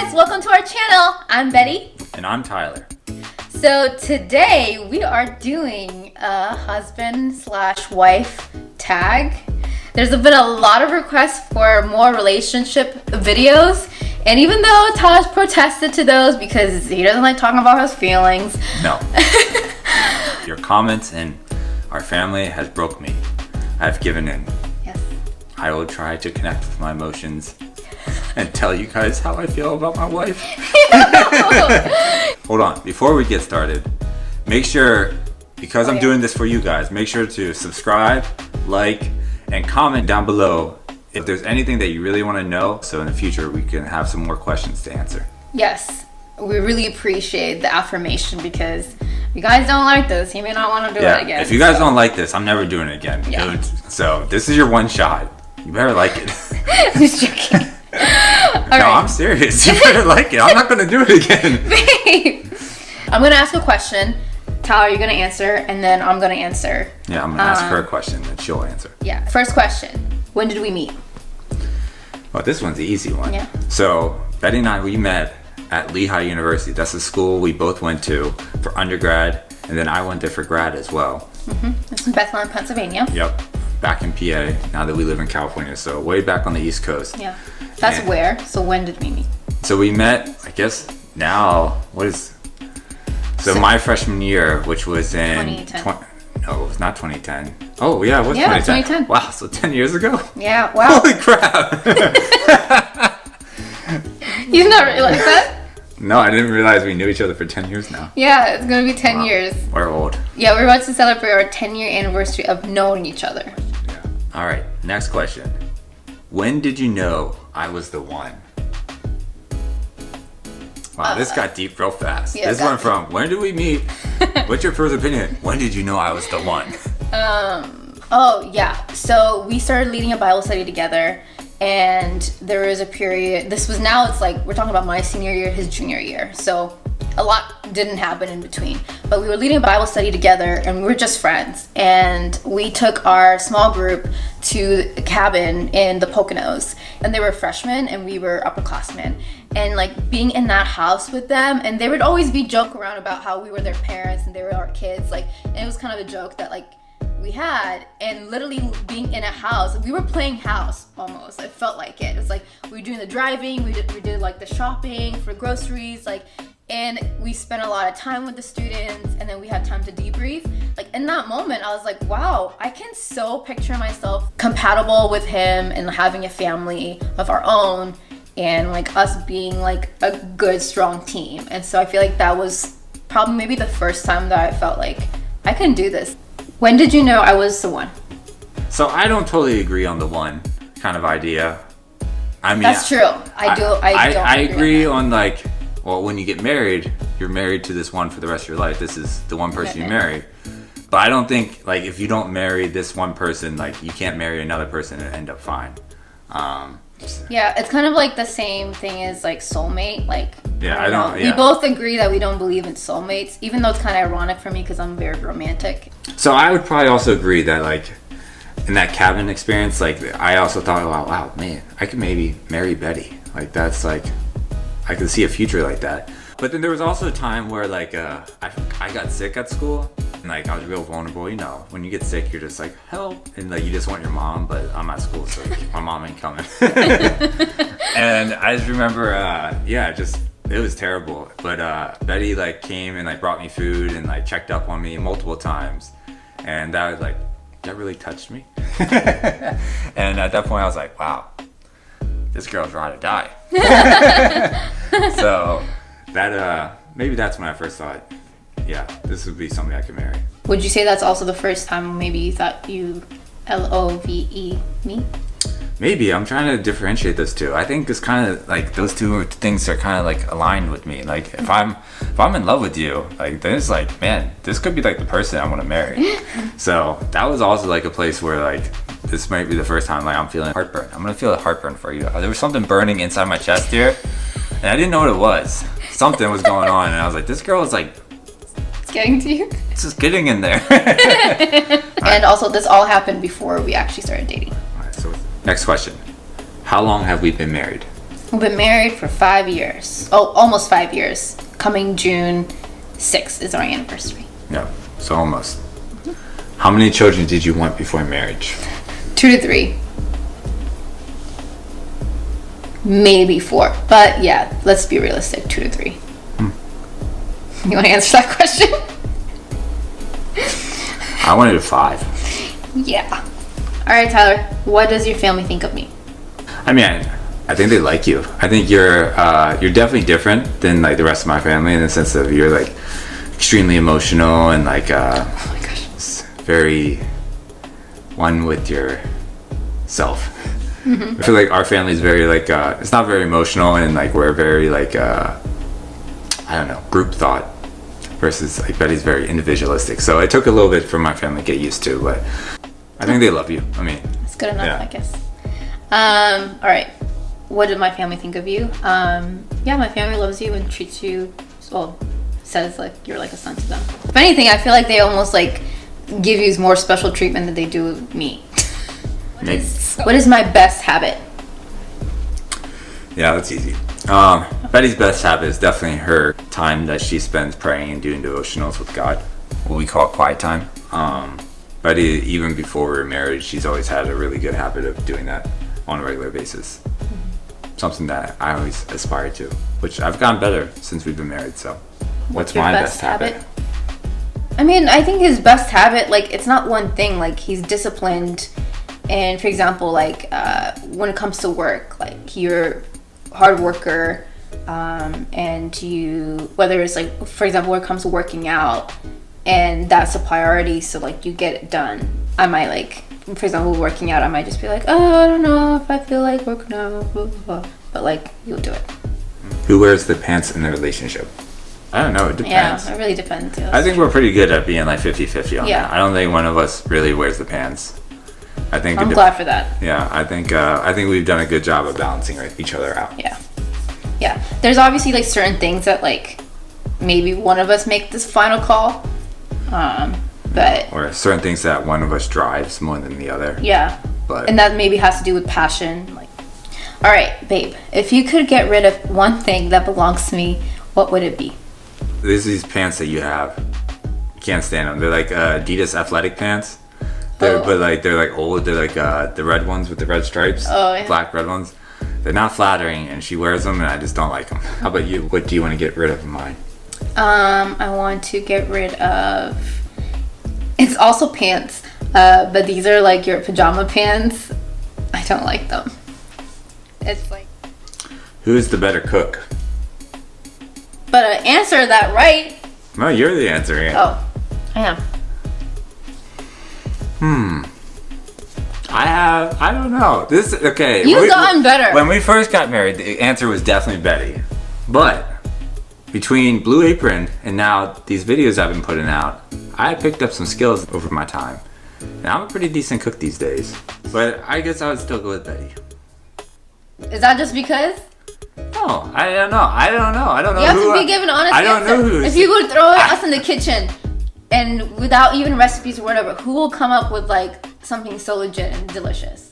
guys, welcome to our channel. I'm Betty. And I'm Tyler. So today we are doing a husband/wife tag. There's been a lot of requests for more relationship videos. And even though Tyler's protested to those because he doesn't like talking about his feelings. No. Your comments and our family has broke me. I've given in. Yes. I will try to connect with my emotions and tell you guys how I feel about my wife. Hold on, before we get started, make sure, because I'm doing this for you guys, make sure to subscribe, like, and comment down below if there's anything that you really want to know, so in the future we can have some more questions to answer. Yes, we really appreciate the affirmation because if you guys don't like this, you may not want to do it again. If you guys don't like this, I'm never doing it again. Yeah. So this is your one shot. You better like it. I'm just joking. No, I'm serious. You better like it. I'm not going to do it again. Babe. I'm going to ask a question. Tyler, you're going to answer, and then I'm going to answer. Yeah, I'm going to ask her a question, and she'll answer. Yeah. First question. When did we meet? Well, this one's the easy one. Yeah. So, Betty and I, we met at Lehigh University. That's the school we both went to for undergrad, and then I went there for grad as well. Mm-hmm. It's in Bethlehem, Pennsylvania. Yep. Back in PA, now that we live in California. So, way back on the East Coast. Yeah. That's where. So, when did we meet? So, we met, I guess, now, So my freshman year, which was in 2010. No, it was not 2010. Oh yeah, it was 2010. 2010. Wow, so 10 years ago? Yeah, wow. Holy crap. You've not realized that? No, I didn't realize we knew each other for 10 years now. Yeah, it's going to be 10 years. We're old. Yeah, we're about to celebrate our 10-year anniversary of knowing each other. Yeah. All right, next question. When did you know I was the one? Wow, this got deep real fast. Yeah, this went from, when did we meet? What's your first opinion? When did you know I was the one? Oh, yeah. So we started leading a Bible study together, and there was a period, it's like, we're talking about my senior year, his junior year. So a lot didn't happen in between. But we were leading a Bible study together, and we were just friends. And we took our small group to a cabin in the Poconos. And they were freshmen, and we were upperclassmen. And like being in that house with them, and they would always be joke around about how we were their parents and they were our kids. Like, and it was kind of a joke that like we had, and literally being in a house, we were playing house almost. It felt like it. It was like we were doing the driving, we did like the shopping for groceries, like, and we spent a lot of time with the students, and then we had time to debrief. Like in that moment, I was like, wow, I can so picture myself compatible with him and having a family of our own, and like us being like a good, strong team. And so I feel like that was probably maybe the first time that I felt like I can do this. When did you know I was the one? So I don't totally agree on the one kind of idea. I mean, that's true. I agree on like, well, when you get married, you're married to this one for the rest of your life. This is the one person you marry. But I don't think like if you don't marry this one person, like you can't marry another person and end up fine. Yeah, it's kind of like the same thing as like soulmate. Like, yeah, we both agree that we don't believe in soulmates, even though it's kind of ironic for me because I'm very romantic. So I would probably also agree that like in that cabin experience, like I also thought, wow, man, I could maybe marry Betty. Like that's like, I could see a future like that. But then there was also a time where like I got sick at school. And like I was real vulnerable, you know. When you get sick, you're just like help, and like you just want your mom. But I'm at school, so my mom ain't coming. And I just remember, it was terrible. But Betty like came and like brought me food and like checked up on me multiple times, and that really touched me. And at that point, I was like, wow, this girl's ride or die. So that maybe that's when I first thought, yeah, this would be something I could marry. Would you say that's also the first time maybe you thought you love me? Maybe. I'm trying to differentiate those two. I think it's kind of like those two things are kind of like aligned with me. Like if I'm in love with you, like then it's like, man, this could be like the person I want to marry. So that was also like a place where like this might be the first time like I'm feeling heartburn. I'm gonna feel a heartburn for you. There was something burning inside my chest here, and I didn't know what it was. Something was going on, and I was like, this girl is like, getting to you. It's just getting in there. And also, this all happened before we actually started dating. All right, so next question. How long have we been married? We've been married for 5 years. Oh, almost 5 years. Coming June 6th is our anniversary. Yeah, so almost. How many children did you want before marriage? 2 to 3. Maybe 4. But yeah, let's be realistic. 2 to 3. You want to answer that question? I wanted a 5. Yeah. All right, Tyler. What does your family think of me? I mean, I think they like you. I think you're definitely different than like the rest of my family in the sense of you're like extremely emotional and like Oh my gosh. very one with yourself. Mm-hmm. I feel like our family is very like it's not very emotional and like we're very like I don't know, group thought versus like Betty's very individualistic. So it took a little bit for my family to get used to, but I think they love you. I mean, It's good enough, Yeah. I guess. All right. What did my family think of you? Yeah, my family loves you and treats you, well, says like you're like a son to them. If anything, I feel like they almost like give you more special treatment than they do me. maybe. What is my best habit? Yeah, that's easy. Betty's best habit is definitely her time that she spends praying and doing devotionals with God. What we call quiet time. Betty, even before we were married, she's always had a really good habit of doing that on a regular basis. Something that I always aspire to, which I've gotten better since we've been married. So, what's your my best habit? I mean, I think his best habit, like, it's not one thing. Like, he's disciplined. And for example, like, when it comes to work, like, you're a hard worker. And you, whether it's like, for example, when it comes to working out, and that's a priority, so like you get it done. I might like, for example, working out, I might just be like, oh, I don't know if I feel like working out, blah, blah, blah. But like, you'll do it. Who wears the pants in the relationship? I don't know, it depends. Yeah, it really depends. Yeah, I think we're pretty good at being like 50-50 on Yeah. that. I don't think one of us really wears the pants. I think I'm glad for that. Yeah, I think we've done a good job of balancing each other out. Yeah. There's obviously like certain things that like maybe one of us make this final call. But Or certain things that one of us drives more than the other. yeah. But And that maybe has to do with passion. Like, all right, babe, if you could get rid of one thing that belongs to me, what would it be? there's these pants that you have. You can't stand them. They're like Adidas athletic pants. But they're like old. They're like the red ones with the red stripes. Oh, yeah. Black red ones. They're not flattering, and she wears them, and I just don't like them. How about you? What do you want to get rid of mine? I want to get rid of. It's also pants, but these are like your pajama pants. I don't like them. It's like. Who's the better cook? But answer that right. No, you're the answer. Yeah. Oh, I am. I don't know. This okay. You've gotten better. When we first got married, the answer was definitely Betty. But between Blue Apron and now these videos I've been putting out, I picked up some skills over my time. And I'm a pretty decent cook these days. But I guess I would still go with Betty. Is that just because? No, I don't know. I don't know. You have to be given an honest I don't answer. know who. If you would throw us in the kitchen and without even recipes or whatever, who will come up with like something so legit and delicious?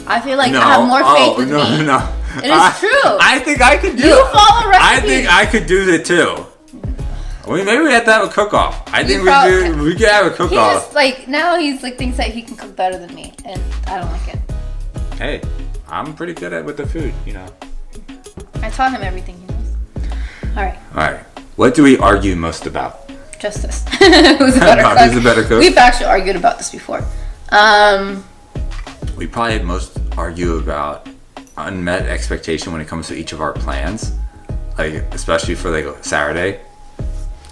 I feel like I have more faith with me. No. It is true. I think I could do You it. follow recipes. I think I could do it too. Maybe we have to have a cook-off. I think we could have a He cook-off. just like now he's like thinks that he can cook better than me, and I don't like it. Hey, I'm pretty good at with the food, you know. I taught him everything he knows. All right, What do we argue most about? justice. Who's a better cook? Who's a better cook? We've actually argued about this before. We probably most argue about unmet expectation when it comes to each of our plans, like especially for like Saturday.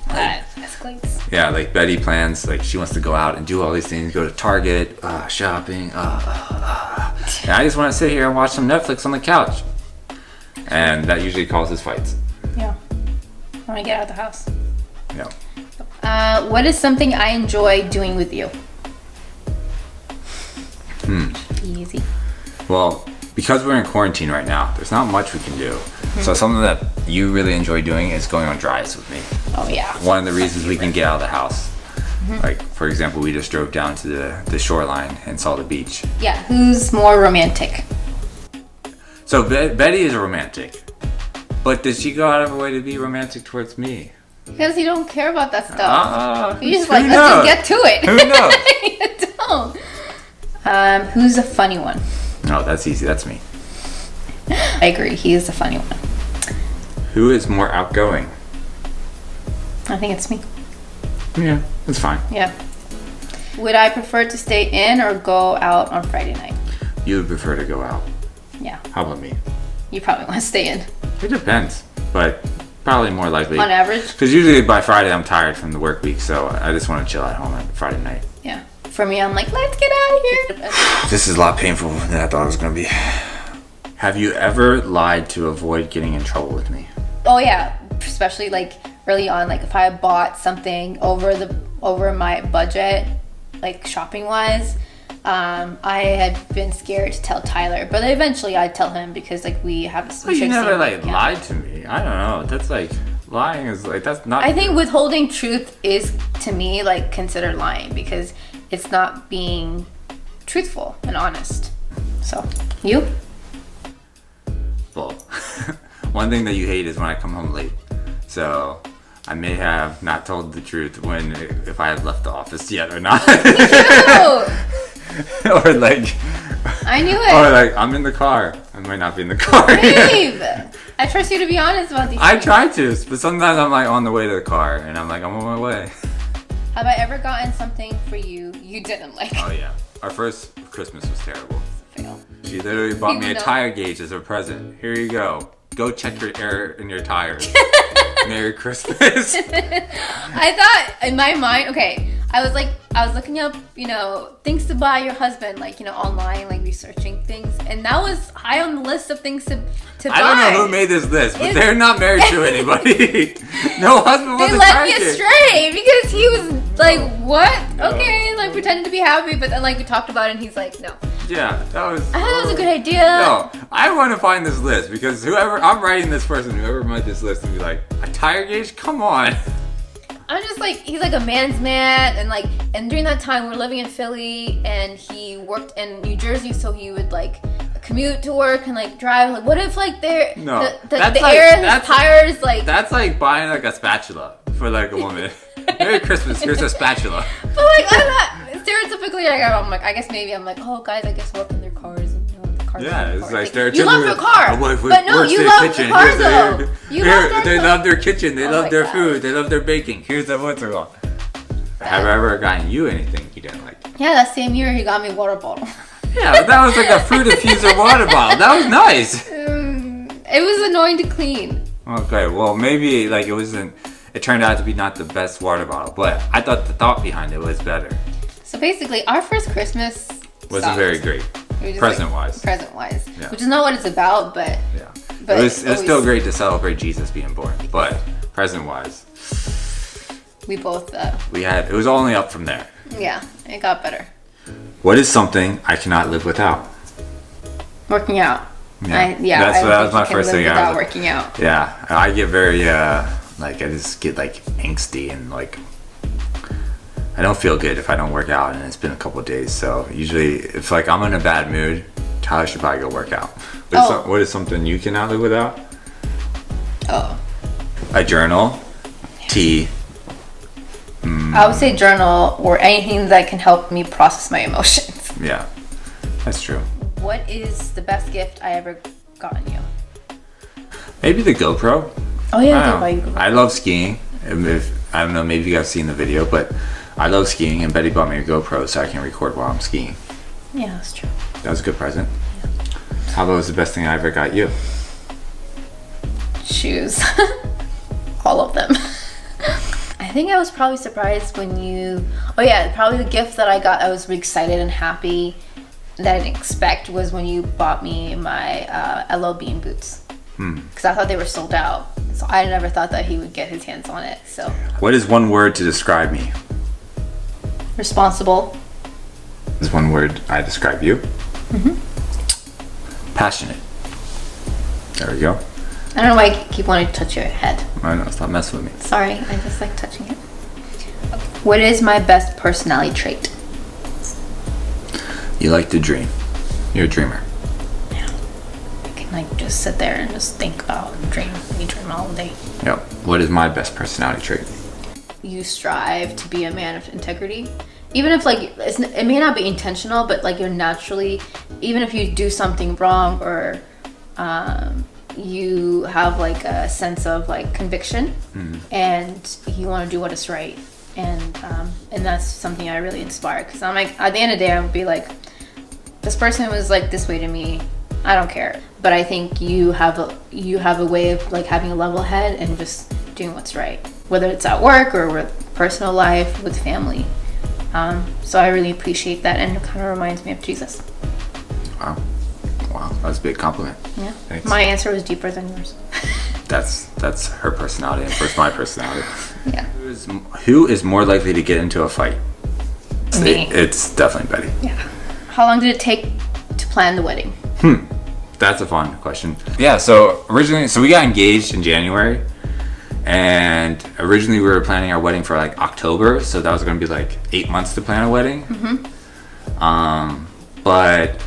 Escalates. Yeah, like Betty plans, like she wants to go out and do all these things, go to Target, shopping, and I just want to sit here and watch some Netflix on the couch. And that usually causes fights. Yeah. I want to get out of the house. Yeah. What is something I enjoy doing with you? Easy. Well, because we're in quarantine right now, there's not much we can do. So something that you really enjoy doing is going on drives with me. Oh yeah. One of the reasons we can get out of the house. Like, for example, we just drove down to the shoreline and saw the beach. Yeah. Who's more romantic? So Betty is romantic, but does she go out of her way to be romantic towards me? Because you don't care about that stuff. You just like, who let's knows? just get to it. Who knows? You don't. Who's a funny one? No, that's easy. That's me. I agree. He is a funny one. Who is more outgoing? I think it's me. Yeah, that's fine. Yeah. Would I prefer to stay in or go out on Friday night? You would prefer to go out. Yeah. How about me? You probably want to stay in. It depends, but probably more likely. On average? Because usually by Friday I'm tired from the work week, so I just want to chill at home on Friday night. Yeah. For me, I'm like, let's get out of here. This is a lot painful than I thought it was going to be. Have you ever lied to avoid getting in trouble with me? Oh yeah, especially like early on, like if I bought something over my budget, like shopping wise, I had been scared to tell Tyler, but eventually I'd tell him because like we have. But you never like lied to me. I don't know. That's like lying is like that's not. I think withholding truth is to me like considered lying because it's not being truthful and honest. So you? Well, one thing that you hate is when I come home late. So I may have not told the truth if I have left the office yet or not. Or like I knew it. Or like I'm in the car. I might not be in the car. Babe, I trust you to be honest about these things. I try to, but sometimes I'm like on the way to the car and I'm like I'm on my way. Have I ever gotten something for you didn't like? Oh yeah. Our first Christmas was terrible. Fail. She literally bought me a tire gauge as a present. Here you go. Go check your air in your tires. Merry Christmas. I thought in my mind, okay, I was looking up, things to buy your husband, like, online, like researching things, and that was high on the list of things to buy. I don't know who made this list, but they're not married to anybody. No husband was a tire gauge. They led me astray because he was like, what? No. Okay, like pretending to be happy, but then like we talked about it and he's like, no. Yeah, I thought that was a good idea. No, I want to find this list because I'm writing this person, whoever made this list, and be like, a tire gauge? Come on. I'm just like, he's like a man's man, and during that time we were living in Philly, and he worked in New Jersey, so he would like commute to work and like drive. Like, what if like the air in his tires like? That's like buying like a spatula for like a woman. Merry Christmas. Here's a spatula. But like I'm not stereotypically I guess maybe I'm like, oh guys, I guess work in their cars and the cars. Yeah, it's like stereotypical. You love your car, but no, you love the car though. They love their kitchen. They love their food. They love their baking. Here's the what's it called. Have I ever gotten you anything you didn't like? Yeah, that same year he got me a water bottle. Yeah, that was like a fruit infuser water bottle. That was nice. It was annoying to clean. Okay, well maybe like it turned out to be not the best water bottle, but I thought the thought behind it was better. So basically, our first Christmas wasn't very great. Present-wise. Present-wise. Yeah. Which is not what it's about, but... Yeah. But it was still great to celebrate Jesus being born, but present-wise... We both... it was only up from there. Yeah, it got better. What is something I cannot live without? Working out. Yeah, that was my first thing. Without working out. Yeah, I get very... I just get like angsty and like I don't feel good if I don't work out, and it's been a couple of days. So usually, if like I'm in a bad mood, Tyler should probably go work out. What is something you cannot live without? Oh, a journal, tea. I would say journal or anything that can help me process my emotions. Yeah, that's true. What is the best gift I ever gotten you? Maybe the GoPro. Oh yeah, I love skiing. I don't know, maybe you guys seen the video, but I love skiing, and Betty bought me a GoPro so I can record while I'm skiing. Yeah, that's true. That was a good present. Yeah. How about was the best thing I ever got you? Shoes. All of them. I think I was probably surprised when probably the gift that I got, I was really excited and happy that I didn't expect was when you bought me my LL Bean boots. Because I thought they were sold out. So I never thought that he would get his hands on it. So. What is one word to describe me? Responsible. Is one word I describe you? Passionate. There we go. I don't know why I keep wanting to touch your head. I know, stop messing with me. Sorry, I just like touching it. What is my best personality trait? You like to dream. You're a dreamer. Yeah. Okay. like just sit there and just think about dream all day. Yep. What is my best personality trait? You strive to be a man of integrity, even if like it may not be intentional, but like you're naturally, even if you do something wrong or you have like a sense of like conviction, and you want to do what is right, and that's something I really inspire, because I'm like, at the end of the day I would be like, this person was like this way to me, I don't care. But I think you have a way of like having a level head and just doing what's right, whether it's at work or with personal life, with family. So I really appreciate that, and it kind of reminds me of Jesus. Wow, that's a big compliment. Yeah. Thanks. My answer was deeper than yours. That's her personality and first my personality. Yeah. Who is more likely to get into a fight? Me. It's definitely Betty. Yeah. How long did it take to plan the wedding? That's a fun question. Yeah, so we got engaged in January, and originally we were planning our wedding for like October, so that was going to be like 8 months to plan a wedding. But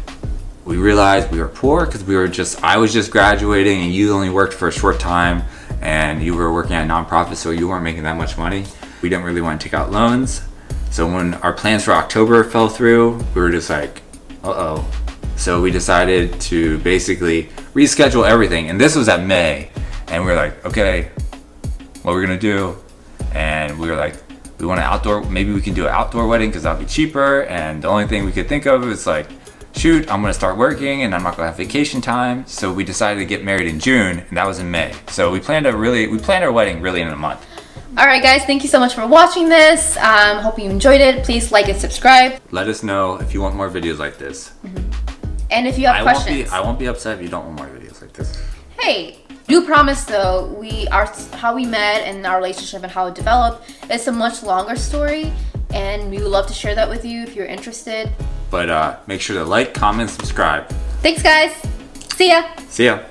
we realized we were poor because I was just graduating and you only worked for a short time, and you were working at a nonprofit, so you weren't making that much money. We didn't really want to take out loans. So when our plans for October fell through, we were just like, uh-oh. So we decided to basically reschedule everything. And this was at May. And we were like, okay, what we're gonna do? And we were like, we want maybe we can do an outdoor wedding because that'll be cheaper. And the only thing we could think of is like, shoot, I'm gonna start working and I'm not gonna have vacation time. So we decided to get married in June, and that was in May. So we planned our wedding really in a month. All right, guys, thank you so much for watching this. Hope you enjoyed it. Please like and subscribe. Let us know if you want more videos like this. And if you have questions. I won't be upset if you don't want more videos like this. Hey, do promise though, how we met and our relationship and how it developed, it's a much longer story, and we would love to share that with you if you're interested. But make sure to like, comment, subscribe. Thanks, guys. See ya. See ya.